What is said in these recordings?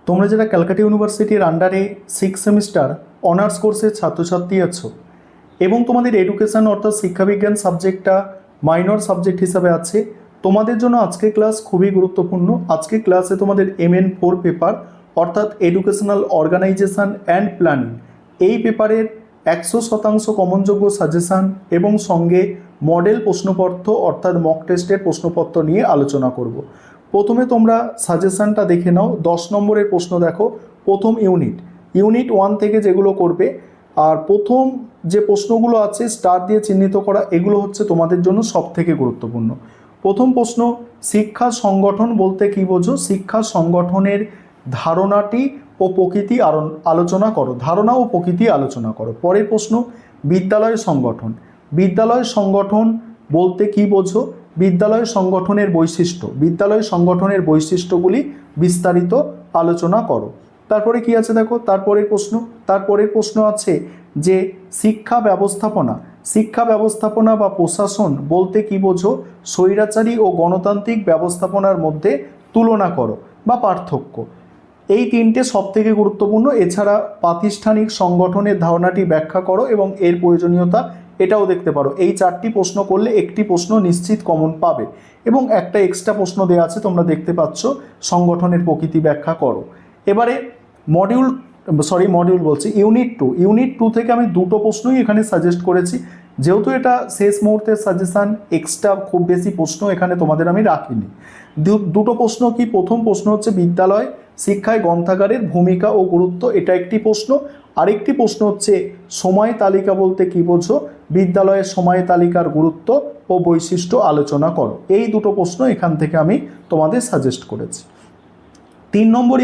তোমরা যারা ক্যালকাটা ইউনিভার্সিটির আন্ডারে 6 সেমিস্টার অনার্স কোর্সের ছাত্রছাত্রী আছো এবং তোমাদের এডুকেশন অর্থাৎ শিক্ষাবিজ্ঞান সাবজেক্টটা মাইনর সাবজেক্ট হিসাবে আছে, তোমাদের জন্য আজকের ক্লাস খুবই গুরুত্বপূর্ণ। আজকের ক্লাসে তোমাদের MN4 পেপার অর্থাৎ এডুকেশনাল অর্গানাইজেশন অ্যান্ড প্ল্যানিং এই পেপারের 100% কমনযোগ্য সাজেশান এবং সঙ্গে মডেল প্রশ্নপত্র অর্থাৎ মক টেস্টের প্রশ্নপত্র নিয়ে আলোচনা করব। প্রথমে তোমরা সাজেশানটা দেখে নাও। 10 নম্বরের প্রশ্ন দেখো, প্রথম ইউনিট 1 থেকে যেগুলো করবে, আর প্রথম যে প্রশ্নগুলো আছে স্টার দিয়ে চিহ্নিত করা, এগুলো হচ্ছে তোমাদের জন্য সবথেকে গুরুত্বপূর্ণ। প্রথম প্রশ্ন, শিক্ষা সংগঠন বলতে কী বোঝো? শিক্ষা সংগঠনের ধারণাটি ও প্রকৃতি আলোচনা করো। ধারণা ও প্রকৃতি আলোচনা করো। পরের প্রশ্ন, বিদ্যালয় সংগঠন বলতে কী বোঝো? বিদ্যালয় সংগঠনের বৈশিষ্ট্যগুলি বিস্তারিত আলোচনা করো। তারপরে কি আছে দেখো, তারপরের প্রশ্ন আছে যে শিক্ষা ব্যবস্থাপনা বা প্রশাসন বলতে কী বোঝো? স্বৈরাচারী ও গণতান্ত্রিক ব্যবস্থাপনার মধ্যে তুলনা করো বা পার্থক্য। এই তিনটে সবথেকে গুরুত্বপূর্ণ। এছাড়া প্রাতিষ্ঠানিক সংগঠনের ধারণাটি ব্যাখ্যা করো এবং এর প্রয়োজনীয়তা এটাও দেখতে পারো। এই 4টি প্রশ্ন করলে একটি প্রশ্ন নিশ্চিত কমন পাবে এবং একটা এক্সট্রা প্রশ্ন দেওয়া আছে, তোমরা দেখতে পাচ্ছ, সংগঠনের প্রকৃতি ব্যাখ্যা করো। এবারে ইউনিট 2 থেকে আমি দুটো প্রশ্নই এখানে সাজেস্ট করেছি, যেহেতু এটা শেষ মুহূর্তের সাজেশান, এক্সট্রা খুব বেশি প্রশ্ন এখানে তোমাদের আমি রাখিনি। দুটো প্রশ্ন কি, প্রথম প্রশ্ন হচ্ছে বিদ্যালয় শিক্ষায় গ্রন্থাগারের ভূমিকা ও গুরুত্ব, এটা একটি প্রশ্ন। আরেকটি প্রশ্ন হচ্ছে সময় তালিকা বলতে কী বোঝো? বিদ্যালয়ের সময় তালিকার গুরুত্ব ও বৈশিষ্ট্য আলোচনা করো। এই দুটো প্রশ্ন এখান থেকে আমি তোমাদের সাজেস্ট করেছি। 3 নম্বর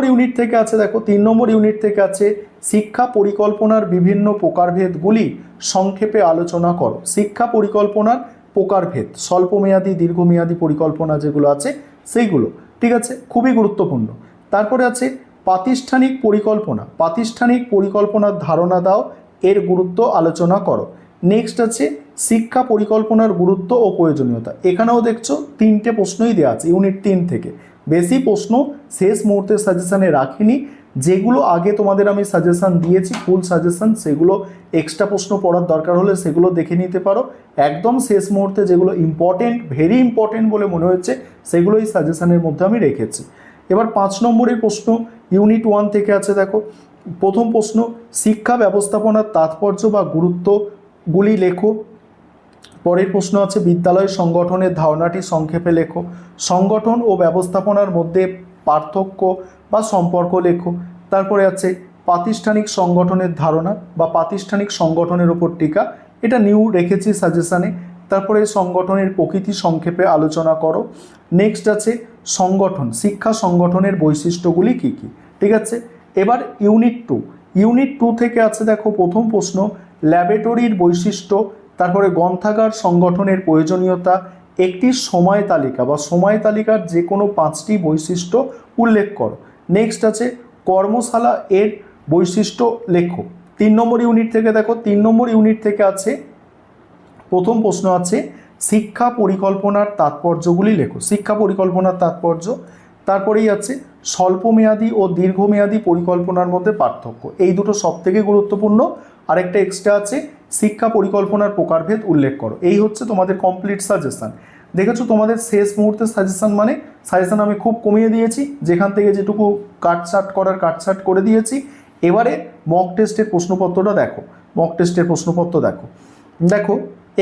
ইউনিট থেকে আছে দেখো, 3 নম্বর ইউনিট থেকে আছে শিক্ষা পরিকল্পনার বিভিন্ন প্রকারভেদগুলি সংক্ষেপে আলোচনা করো। শিক্ষা পরিকল্পনার প্রকারভেদ, স্বল্পমেয়াদী দীর্ঘমেয়াদী পরিকল্পনা যেগুলো আছে সেইগুলো, ঠিক আছে, খুবই গুরুত্বপূর্ণ। তারপরে আছে প্রাতিষ্ঠানিক পরিকল্পনার ধারণা দাও, এর গুরুত্ব আলোচনা করো। নেক্সট আছে শিক্ষা পরিকল্পনার গুরুত্ব ও প্রয়োজনীয়তা। এখানেও দেখছো 3টে প্রশ্নই দেওয়া আছে ইউনিট 3 থেকে। বেশি প্রশ্ন শেষ মুহূর্তের সাজেশানে রাখিনি, যেগুলো আগে তোমাদের আমি সাজেশান দিয়েছি ফুল সাজেশান, সেগুলো এক্সট্রা প্রশ্ন পড়ার দরকার হলে সেগুলো দেখে নিতে পারো। একদম শেষ মুহূর্তে যেগুলো ইম্পর্টেন্ট, ভেরি ইম্পর্টেন্ট বলে মনে হচ্ছে, সেগুলোই সাজেশানের মধ্যে আমি রেখেছি। এবার 5 নম্বরের প্রশ্ন ইউনিট 1 থেকে আছে দেখো, প্রথম প্রশ্ন শিক্ষা ব্যবস্থাপনার তাৎপর্য বা গুরুত্বগুলি লেখো। পরের প্রশ্ন আছে বিদ্যালয় সংগঠনের ধারণাটি সংক্ষেপে লেখো। সংগঠন ও ব্যবস্থাপনার মধ্যে পার্থক্য বা সম্পর্ক লেখো। তারপরে আছে প্রাতিষ্ঠানিক সংগঠনের ধারণা বা প্রাতিষ্ঠানিক সংগঠনের উপর টিকা, এটা নিউ রেখেছি সাজেশানে। তারপরে সংগঠনের প্রকৃতি সংক্ষেপে আলোচনা করো। নেক্সট আছে শিক্ষা সংগঠনের বৈশিষ্ট্যগুলি কী কী, ঠিক আছে। এবার ইউনিট 2 থেকে আছে দেখো, প্রথম প্রশ্ন ল্যাবরেটরির বৈশিষ্ট্য, তারপরে গ্রন্থাগার সংগঠনের প্রয়োজনীয়তা, একটি সময় তালিকার যে কোনো 5টি বৈশিষ্ট্য উল্লেখ করো। নেক্সট আছে কর্মশালা এর বৈশিষ্ট্য লেখো। 3 নম্বর ইউনিট থেকে দেখো, 3 নম্বর ইউনিট থেকে আছে প্রথম প্রশ্ন আছে শিক্ষা পরিকল্পনার তাৎপর্যগুলি লেখো। শিক্ষা পরিকল্পনার তাৎপর্য। তারপরেই আছে স্বল্পমেয়াদী ও দীর্ঘমেয়াদী পরিকল্পনার মধ্যে পার্থক্য। এই দুটো সবথেকে গুরুত্বপূর্ণ। আরেকটা এক্সট্রা আছে শিক্ষা পরিকল্পনার প্রকারভেদ উল্লেখ করো। এই হচ্ছে তোমাদের কমপ্লিট সাজেশান। দেখেছো তোমাদের শেষ মুহূর্তের সাজেশান, মানে সাজেশান আমি খুব কমিয়ে দিয়েছি, যেখান থেকে যেটুকু কাটছাট করে দিয়েছি। এবারে মক টেস্টের প্রশ্নপত্রটা দেখো, দেখো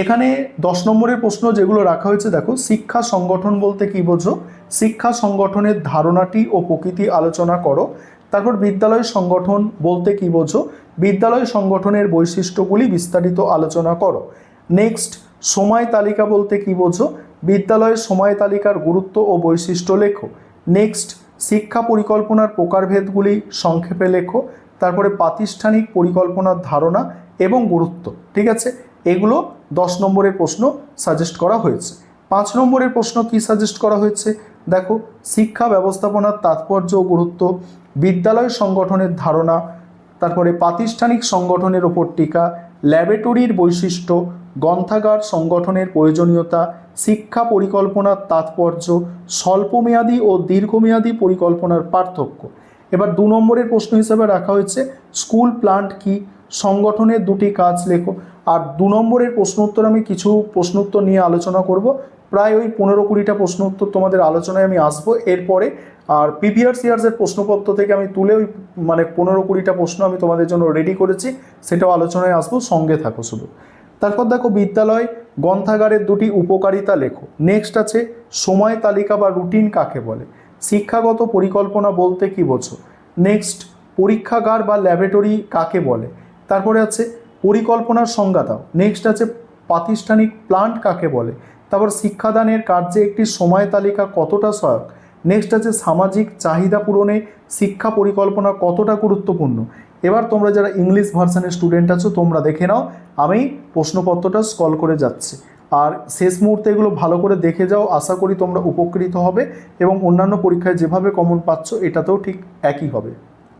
এখানে 10 নম্বরের প্রশ্ন যেগুলো রাখা হয়েছে দেখো, শিক্ষা সংগঠন বলতে কী বোঝো? শিক্ষা সংগঠনের ধারণাটি ও প্রকৃতি আলোচনা করো। তারপর বিদ্যালয় সংগঠন বলতে কী বোঝো? বিদ্যালয় সংগঠনের বৈশিষ্ট্যগুলি বিস্তারিত আলোচনা করো। নেক্সট সময় তালিকা বলতে কী বোঝো? বিদ্যালয়ের সময় তালিকার গুরুত্ব ও বৈশিষ্ট্য লেখো। নেক্সট শিক্ষা পরিকল্পনার প্রকারভেদগুলি সংক্ষেপে লেখো। তারপরে প্রাতিষ্ঠানিক পরিকল্পনার ধারণা এবং গুরুত্ব, ঠিক আছে। এগুলো 10 নম্বরের প্রশ্ন সাজেস্ট করা হয়েছে। 5 নম্বরের প্রশ্ন কি সাজেস্ট করা হয়েছে দেখো, শিক্ষা ব্যবস্থাপনার তাৎপর্য ও গুরুত্ব, বিদ্যালয় সংগঠনের ধারণা, তারপরে প্রাতিষ্ঠানিক সংগঠনের ওপর টিকা, ল্যাবরেটরির বৈশিষ্ট্য, গ্রন্থাগার সংগঠনের প্রয়োজনীয়তা, শিক্ষা পরিকল্পনার তাৎপর্য, স্বল্পমেয়াদী ও দীর্ঘমেয়াদী পরিকল্পনার পার্থক্য। এবার 2 নম্বরের প্রশ্ন হিসেবে রাখা হয়েছে স্কুল প্ল্যান্ট কি, সংগঠনের দুটি কাজ লেখো। আর 2 নম্বরের প্রশ্ন উত্তর আমি কিছু প্রশ্ন উত্তর নিয়ে আলোচনা করব, প্রায় ওই 15-20টা প্রশ্ন উত্তর তোমাদের আলোচনায় আমি আসবো এরপরে। আর প্রিভিয়াস ইয়ার্সের প্রশ্নপত্র থেকে আমি তুলে ওই 15-20টা প্রশ্ন আমি তোমাদের জন্য রেডি করেছি, সেটাও আলোচনায় আসবো, সঙ্গে থাকো শুধু। তারপর দেখো বিদ্যালয় গ্রন্থাগারের দুটি উপকারিতা লেখো। নেক্সট আছে সময় তালিকা বা রুটিন কাকে বলে, শিক্ষাগত পরিকল্পনা বলতে কি বোঝো। নেক্সট পরীক্ষাগার বা ল্যাবরেটরি কাকে বলে। তারপরে আছে পরিকল্পনার সংজ্ঞা দাও। নেক্সট আছে প্রাতিষ্ঠানিক প্ল্যান্ট কাকে বলে। তারপর শিক্ষাদানের কার্যে একটি সময় তালিকা কতটা সহায়ক। নেক্সট আছে সামাজিক চাহিদা পূরণে শিক্ষা পরিকল্পনা কতটা গুরুত্বপূর্ণ। এবার তোমরা যারা ইংলিশ ভার্সনের স্টুডেন্ট আছো তোমরা দেখে নাও, আমি প্রশ্নপত্রটা স্ক্রল করে যাচ্ছি। আর শেষ মুহূর্তে এগুলো ভালো করে দেখে যাও, আশা করি তোমরা উপকৃত হবে এবং অন্যান্য পরীক্ষায় যেভাবে কমন পাচ্ছ এটাতেও ঠিক একই হবে।